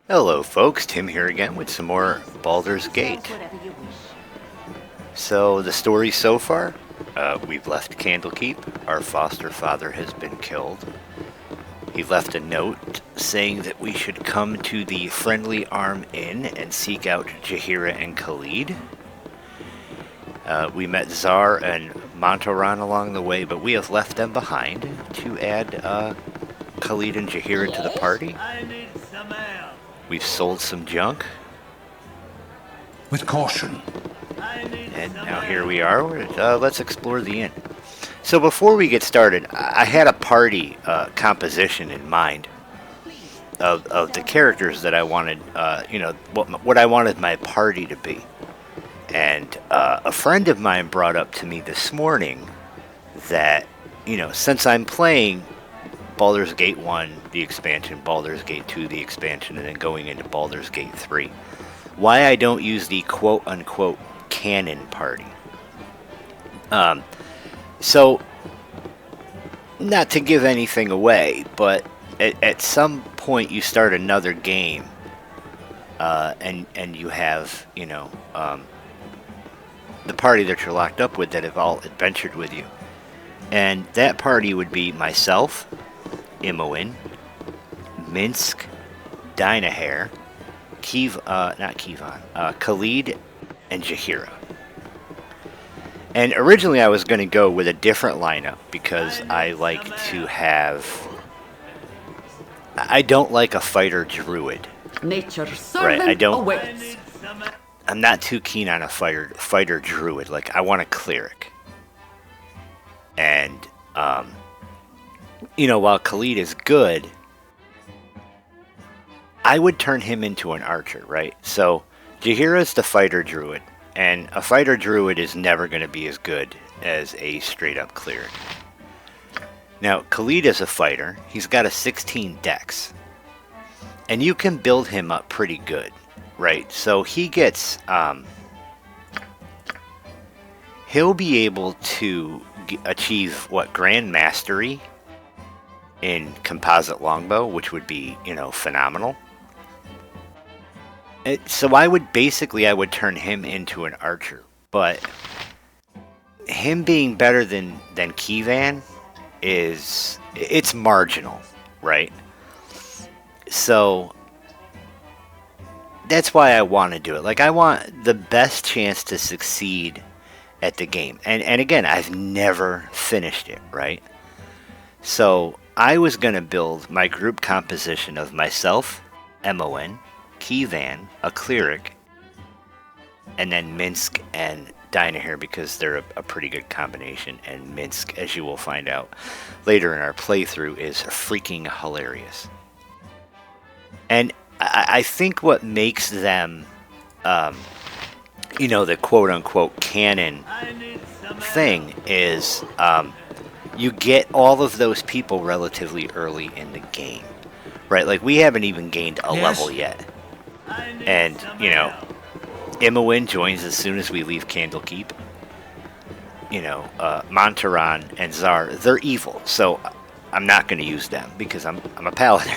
Hello folks, Tim here again with some more Baldur's Gate. So the story so far, we've left Candlekeep. Our foster father has been killed. He left a note saying that we should come to the Friendlt Arm Inn and seek out Jaheira and Khalid. We met Zar and Montaran along the way, but we have left them behind to add Khalid and Jaheira to the party. We've sold some junk. With caution. And now here we are. Let's explore the inn. So before we get started, I had a party composition in mind of the characters that I wanted, what I wanted my party to be. And a friend of mine brought up to me this morning that, since I'm playing Baldur's Gate 1, the expansion, Baldur's Gate 2, the expansion, and then going into Baldur's Gate 3, why I don't use the quote-unquote canon party. So, not to give anything away, but at some point you start another game, and you have, the party that you're locked up with that have all adventured with you. And that party would be myself, Imoen, Minsk, Dynahair, Khalid, and Jaheira. And originally I was going to go with a different lineup because I like to have... I don't like a fighter druid. Nature's servant Right, I don't... awaits. I'm not too keen on a fighter druid. Like, I want a cleric. And, while Khalid is good, I would turn him into an archer, right? So, Jaheira's the fighter druid, and a fighter druid is never going to be as good as a straight-up cleric. Now, Khalid is a fighter. He's got a 16 dex. And you can build him up pretty good, right? So he gets... he'll be able to achieve, Grand Mastery in Composite Longbow, which would be, phenomenal. So I would turn him into an archer, but him being better than Keyvan it's marginal, right? So that's why I want to do it. Like, I want the best chance to succeed at the game. And again, I've never finished it, right? So I was going to build my group composition of myself, Emoen, Keyvan, a cleric, and then Minsk and Dynahair, because they're a pretty good combination. And Minsk, as you will find out later in our playthrough, is freaking hilarious. And I think what makes them, the quote-unquote canon thing is you get all of those people relatively early in the game, right? Like, we haven't even gained a level yet. And, Imoen joins as soon as we leave Candlekeep. Montaran and Zar, they're evil, so I'm not going to use them because I'm a paladin.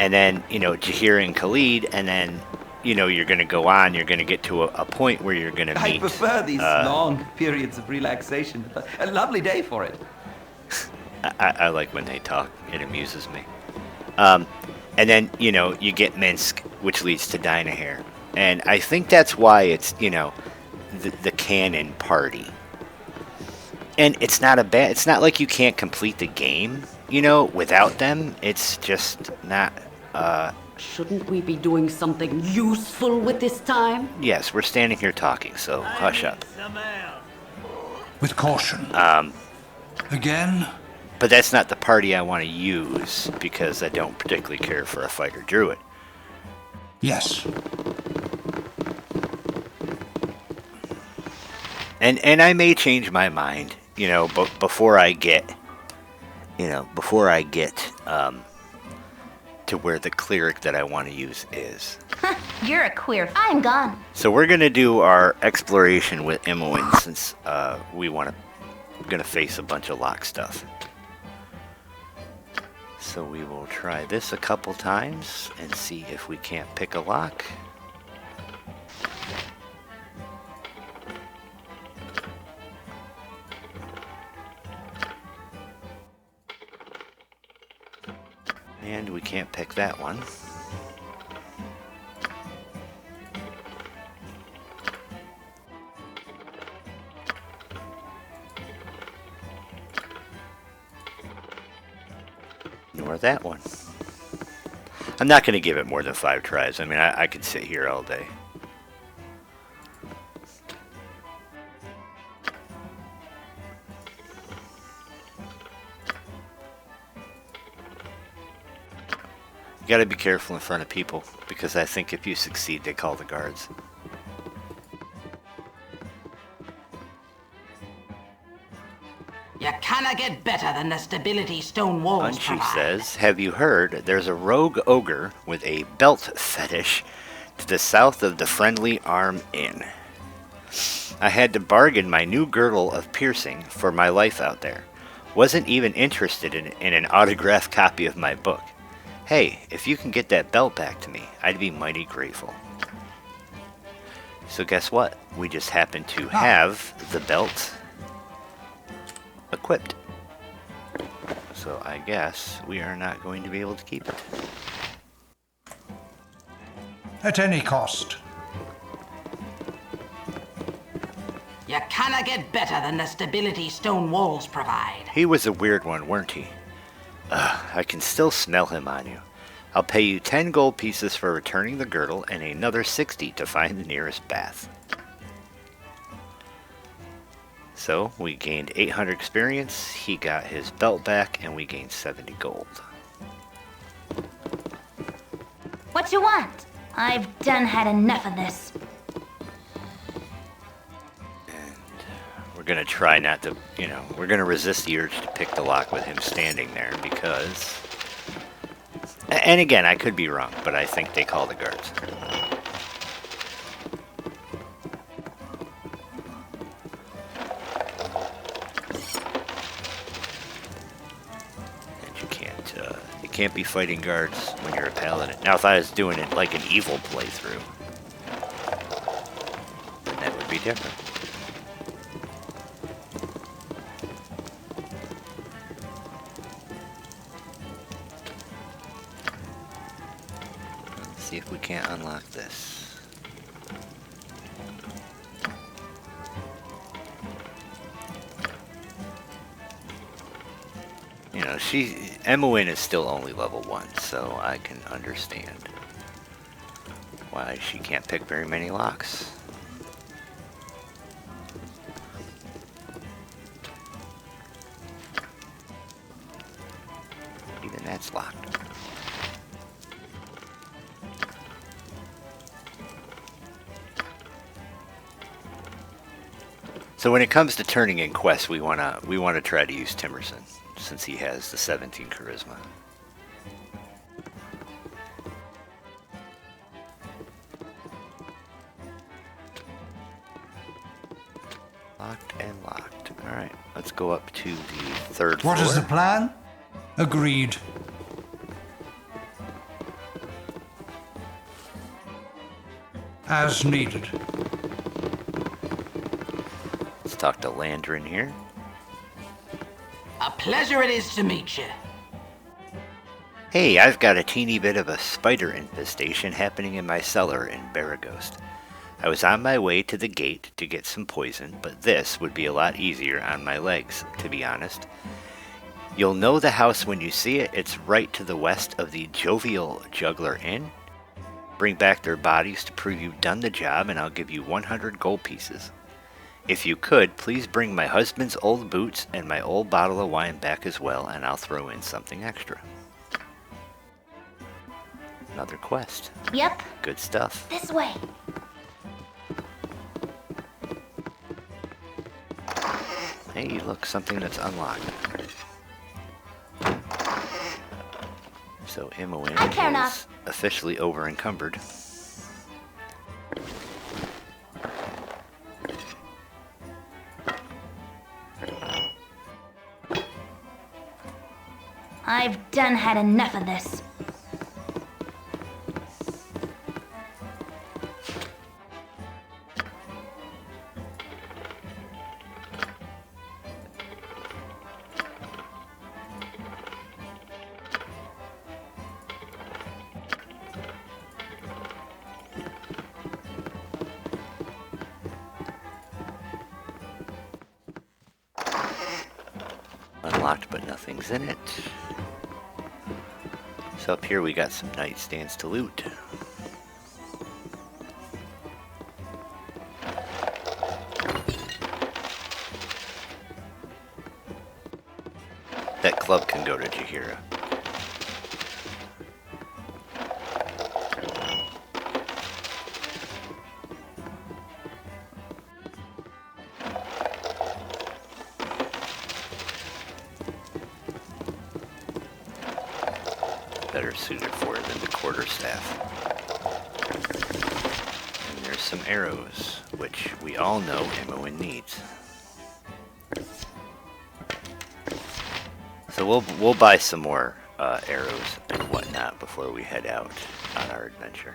And then, Jaheira and Khalid, and then, you're going to go on, you're going to get to a point where you're going to meet... I prefer these long periods of relaxation. A lovely day for it. I like when they talk. It amuses me. And then, you get Minsk, which leads to Dynahair. And I think that's why it's, the canon party. And it's not like you can't complete the game, without them. It's just not... Shouldn't we be doing something useful with this time? Yes, we're standing here talking, so hush up. With caution. Again? But that's not the party I want to use, because I don't particularly care for a fighter druid. Yes. And I may change my mind, but before I get to where the cleric that I want to use is. You're a queer. I'm gone. So we're gonna do our exploration with Imoen, since we're gonna face a bunch of lock stuff. So we will try this a couple times and see if we can't pick a lock. And we can't pick that one. Nor that one. I'm not going to give it more than 5 tries. I mean, I could sit here all day. You got to be careful in front of people, because I think if you succeed, they call the guards. You cannot get better than the stability stone walls Bunchy provide. says, have you heard there's a rogue ogre with a belt fetish to the south of the Friendly Arm Inn? I had to bargain my new girdle of piercing for my life out there. Wasn't even interested in an autographed copy of my book. Hey, if you can get that belt back to me, I'd be mighty grateful. So guess what? We just happen to have the belt equipped. So I guess we are not going to be able to keep it. At any cost. You cannot get better than the stability stone walls provide. He was a weird one, weren't he? I can still smell him on you. I'll pay you 10 gold pieces for returning the girdle and another 60 to find the nearest bath. So we gained 800 experience, he got his belt back, and we gained 70 gold. What you want? I've done had enough of this. We're going to try not to, we're going to resist the urge to pick the lock with him standing there because... And again, I could be wrong, but I think they call the guards. And you can't be fighting guards when you're a paladin. Now, if I was doing it like an evil playthrough, then that would be different. See if we can't unlock this. Emma Wynn is still only level 1, so I can understand why she can't pick very many locks. Even that's locked. So when it comes to turning in quests, we wanna try to use Timerson, since he has the 17 charisma. Locked and locked. All right, let's go up to the 3rd floor. What is the plan? Agreed. As needed. Let's talk to Landrin here. A pleasure it is to meet you. Hey, I've got a teeny bit of a spider infestation happening in my cellar in Baragost. I was on my way to the gate to get some poison, but this would be a lot easier on my legs, to be honest. You'll know the house when you see it. It's right to the west of the Jovial Juggler Inn. Bring back their bodies to prove you've done the job, and I'll give you 100 gold pieces. If you could, please bring my husband's old boots and my old bottle of wine back as well, and I'll throw in something extra. Another quest. Yep, Good stuff. this way. Hey, look, something that's unlocked. So Imoen I care is not. officially over encumbered. I've done had enough of this. Unlocked, but nothing's in it. So up here we got some nightstands to loot. That club can go to Jahira. Better suited for it than the quarterstaff. And there's some arrows, which we all know Imoen needs. So we'll buy some more arrows and whatnot before we head out on our adventure.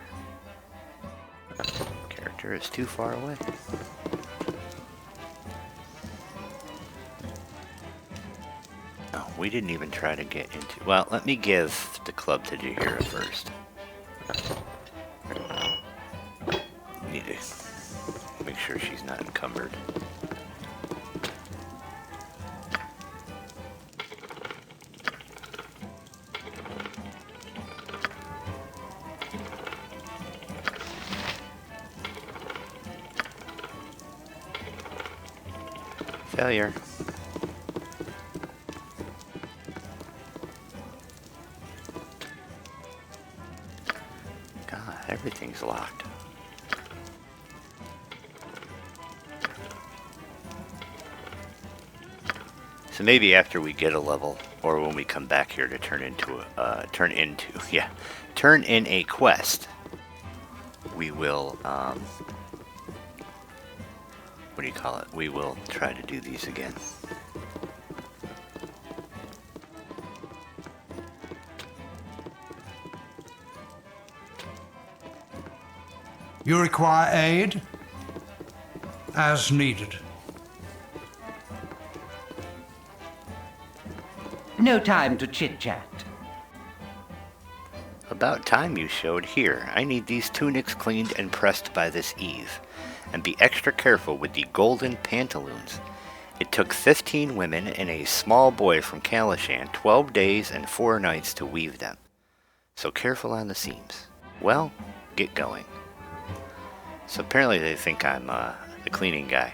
Character is too far away. Oh, we didn't even try to get into... Well, let me give the club to Jahira first. Need to make sure she's not encumbered. Failure. God, everything's locked. So maybe after we get a level, or when we come back here to turn in a quest, we will, what do you call it? We will try to do these again. You require aid? As needed. No time to chit-chat. About time you showed here. I need these tunics cleaned and pressed by this Eve. And be extra careful with the golden pantaloons. It took 15 women and a small boy from Kalishan 12 days and 4 nights to weave them. So careful on the seams. Well, get going. So apparently they think I'm the cleaning guy.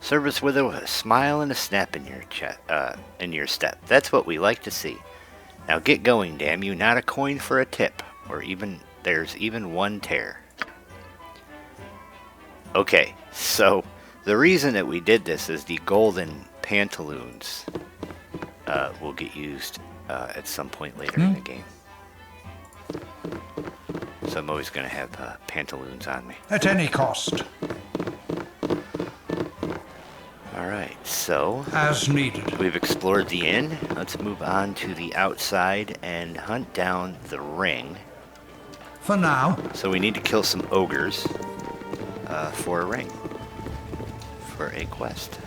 Service with a smile and a snap in your step. That's what we like to see. Now get going, damn you! Not a coin for a tip, or even there's even one tear. Okay, so the reason that we did this is the golden pantaloons will get used at some point later in the game. So I'm always going to have pantaloons on me. At any cost. Alright, so As needed. we've explored the inn. Let's move on to the outside and hunt down the ring. For now. So we need to kill some ogres for a ring. For a quest.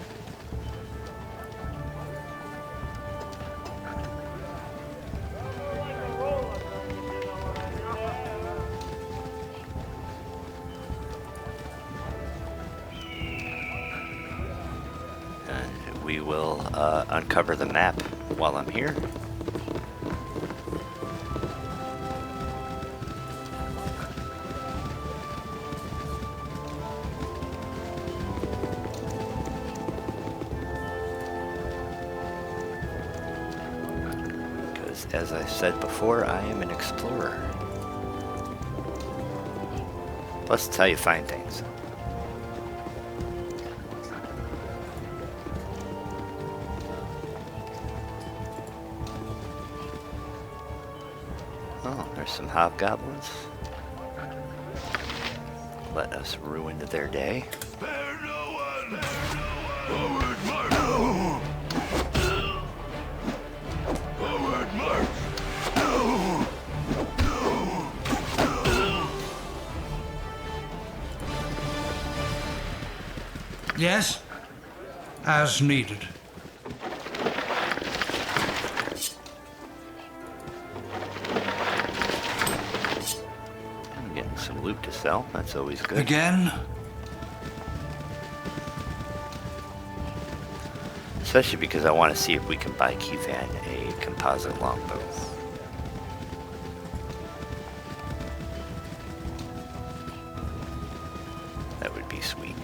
We will uncover the map while I'm here. Because as I said before, I am an explorer. Plus, it's how you find things. Oh, there's some hobgoblins. Let us ruin their day. Spare no one! Yes? As needed. I'm getting some loot to sell. That's always good. Again? Especially because I want to see if we can buy Kivan a composite longbow. That would be sweet.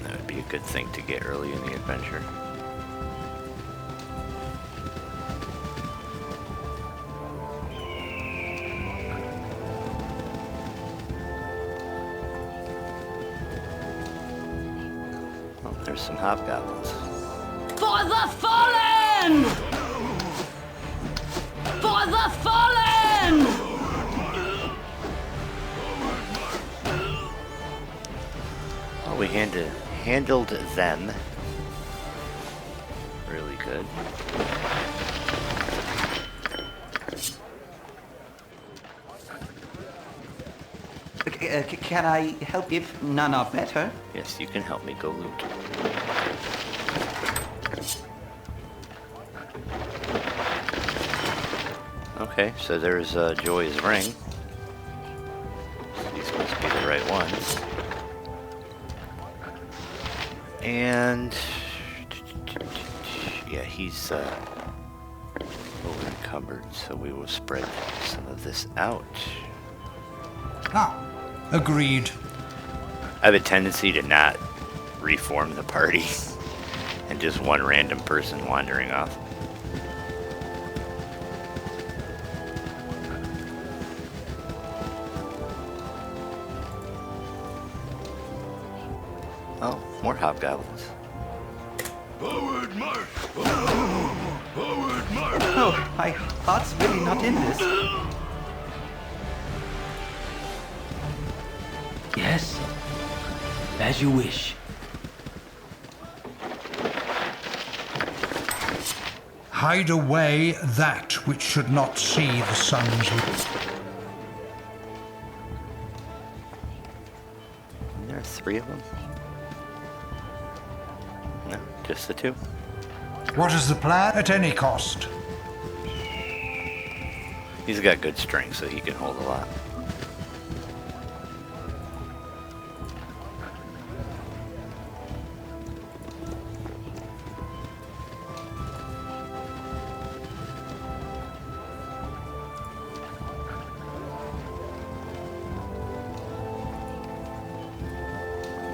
That would be a good thing to get early in the adventure. Oh, there's some hobgoblins. For the fallen! For the fallen! Oh, we handled them really good. Can I help if none are better? Yes, you can help me go loot. Okay, so there's Joy's ring. These must be the right ones. And yeah, he's over encumbered, so we will spread some of this out. Ah, agreed. I have a tendency to not reform the party and just one random person wandering off. Oh, more hobgoblins. Forward march! Forward march! Oh, my heart's really not in this. Yes? As you wish. Hide away that which should not see the sun's light. There are 3 of them. No, just the 2. What is the plan? At any cost. He's got good strength, so he can hold a lot.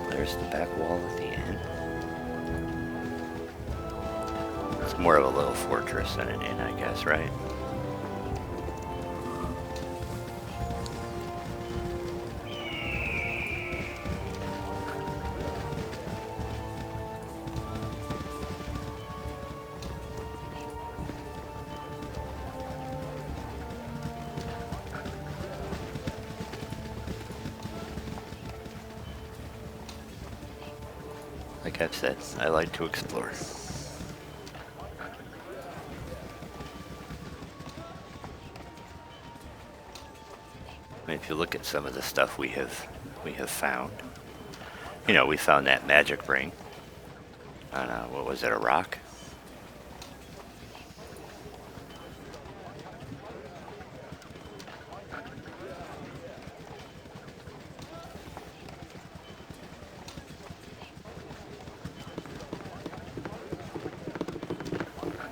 There's the back wall of the inn. It's more of a little fortress than an inn, I guess, right? Like I've said, I like to explore. If you look at some of the stuff we have found, you know, we found that magic ring on what was it, a rock?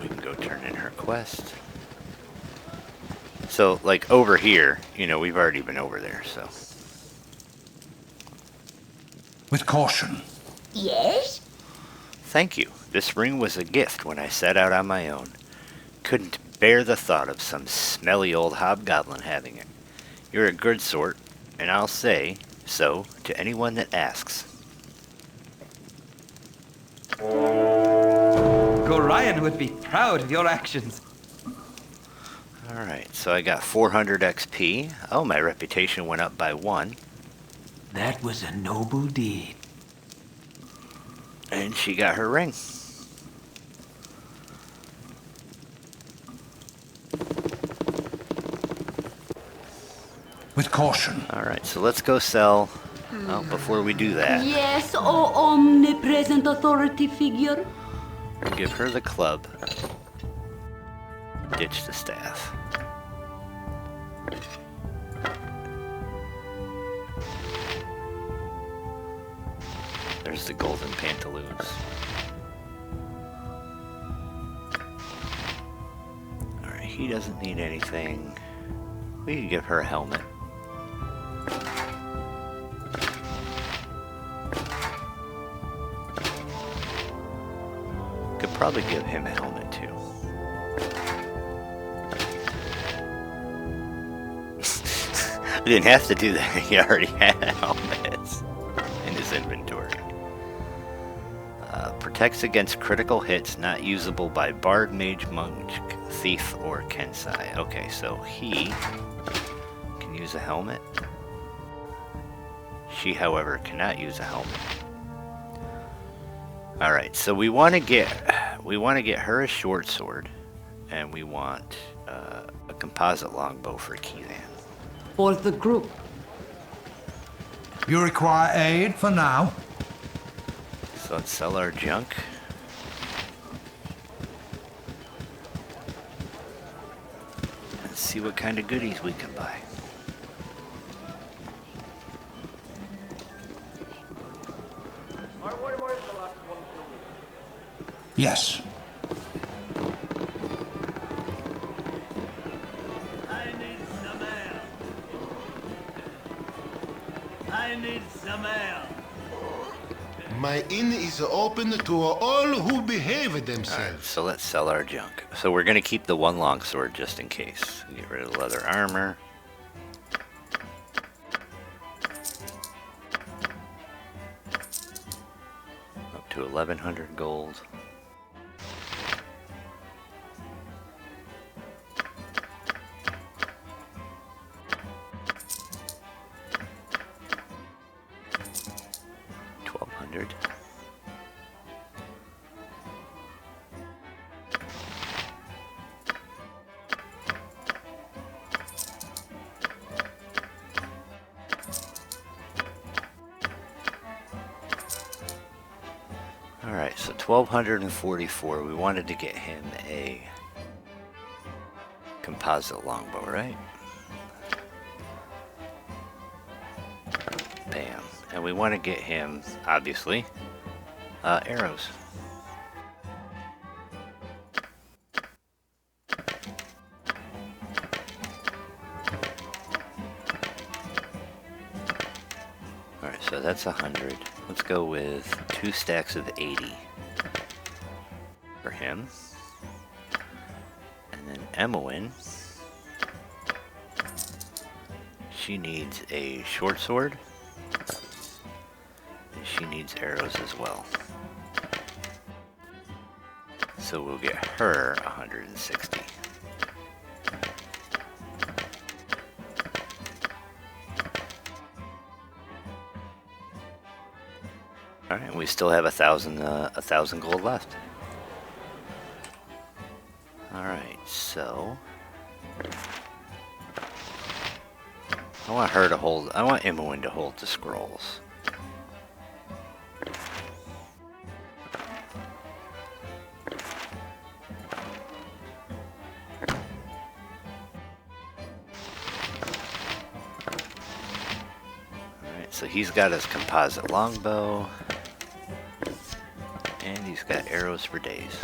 We can go turn in her quest. So, like, over here, you know, we've already been over there, so. With caution. Yes? Thank you. This ring was a gift when I set out on my own. Couldn't bear the thought of some smelly old hobgoblin having it. You're a good sort, and I'll say so to anyone that asks. Gorion would be proud of your actions. Alright, so I got 400 XP. Oh, my reputation went up by 1. That was a noble deed. And she got her ring. With caution. Alright, so let's go sell. Oh, before we do that, Yes, oh omnipresent authority figure. give her the club. Ditch the staff. There's the golden pantaloons. Alright, he doesn't need anything. We can give her a helmet. Could probably give him a helmet too. I didn't have to do that. He already had helmets in his inventory. Protects against critical hits not usable by Bard, Mage, Monk, Thief, or Kensai. Okay, so he can use a helmet. She, however, cannot use a helmet. All right, so we want to get her a short sword, and we want a composite longbow for Keithan. For the group. You require aid for now? So let's sell our junk. And see what kind of goodies we can buy. Yes. I need some ale. I need some ale. My inn is open to all who behave Alright, themselves. so let's sell our junk. So we're gonna keep the one longsword just in case. Get rid of the leather armor. Up to 1100 gold. $1,200. Alright, so 1,244. We wanted to get him a composite longbow, right? Bam. And we want to get him, obviously, arrows. Alright, so that's 100. Let's go with 2 stacks of 80 for him. And then Emmeline, she needs a short sword. And she needs arrows as well. So we'll get her 160. All right, we still have 1,000 gold left. All right, so I want her to hold. I want Imoen to hold the scrolls. All right, so he's got his composite longbow. And he's got arrows for days.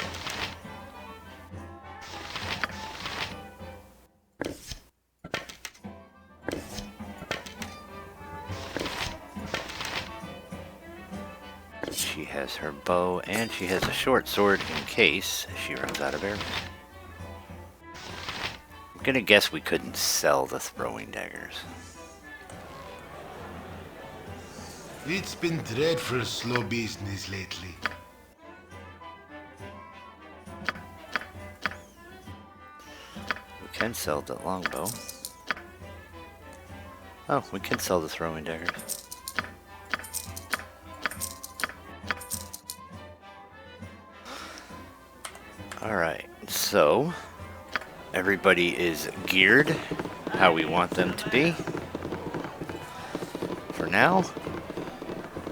She has her bow and she has a short sword in case she runs out of arrows. I'm gonna guess we couldn't sell the throwing daggers. It's been dreadful slow business lately. We can sell the longbow. Oh, we can sell the throwing daggers. Alright, so everybody is geared how we want them to be for now.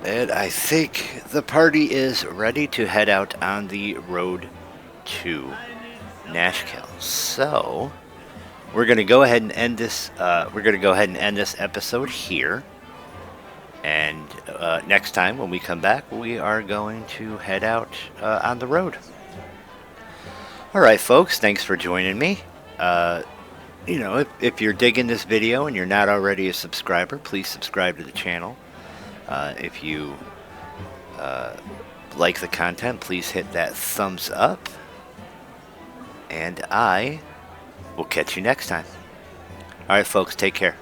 And I think the party is ready to head out on the road to Nashkel. So we're going to go ahead and end this. This episode here. And next time when we come back, we are going to head out on the road. All right, folks. Thanks for joining me. You know, if you're digging this video and you're not already a subscriber, please subscribe to the channel. If you like the content, please hit that thumbs up. And I will catch you next time. All right, folks. Take care.